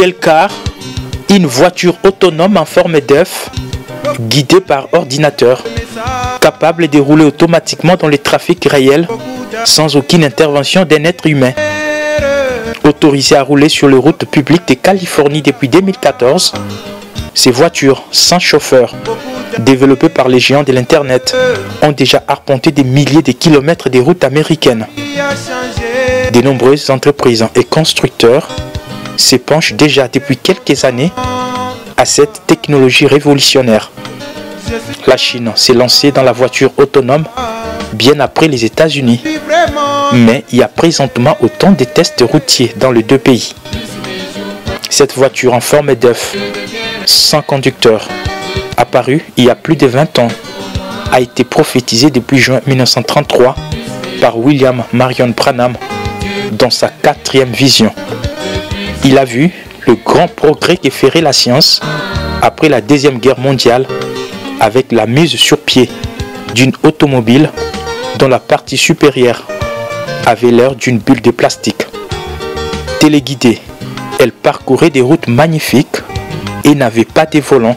quel car? Une voiture autonome en forme d'œuf, guidée par ordinateur, capable de rouler automatiquement dans le trafic réel sans aucune intervention d'un être humain. Autorisée à rouler sur les routes publiques de Californie depuis 2014, ces voitures sans chauffeur, développées par les géants de l'Internet, ont déjà arpenté des milliers de kilomètres de routes américaines. De nombreuses entreprises et constructeurs se penchent déjà depuis quelques années à cette technologie révolutionnaire. La Chine s'est lancée dans la voiture autonome bien après les États-Unis, mais il y a présentement autant de tests routiers dans les deux pays. Cette voiture en forme d'œuf, sans conducteur, apparue il y a plus de 20 ans, a été prophétisée depuis juin 1933 par William Marion Branham dans sa 4e vision. Il a vu le grand progrès que ferait la science après la Deuxième Guerre mondiale avec la mise sur pied d'une automobile dont la partie supérieure avait l'air d'une bulle de plastique. Téléguidée, elle parcourait des routes magnifiques et n'avait pas de volant,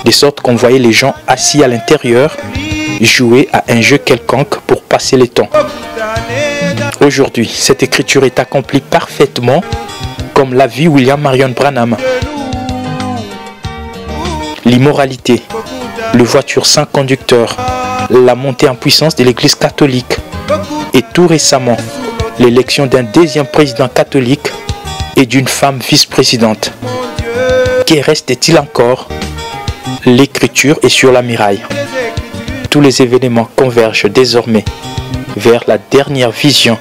de sorte qu'on voyait les gens assis à l'intérieur jouer à un jeu quelconque pour passer le temps. Aujourd'hui, cette écriture est accomplie parfaitement comme l'a vu William Marion Branham. L'immoralité, les voitures sans conducteur, la montée en puissance de l'Église catholique et tout récemment l'élection d'un deuxième président catholique et d'une femme vice-présidente. Que reste-t-il encore? L'écriture est sur la muraille. Tous les événements convergent désormais vers la dernière vision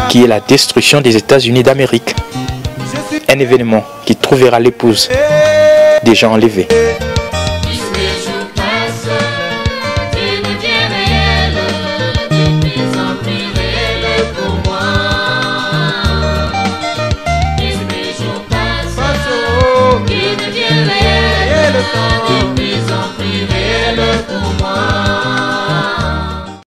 qui est la destruction des États-Unis d'Amérique. Un événement qui trouvera l'épouse déjà enlevée.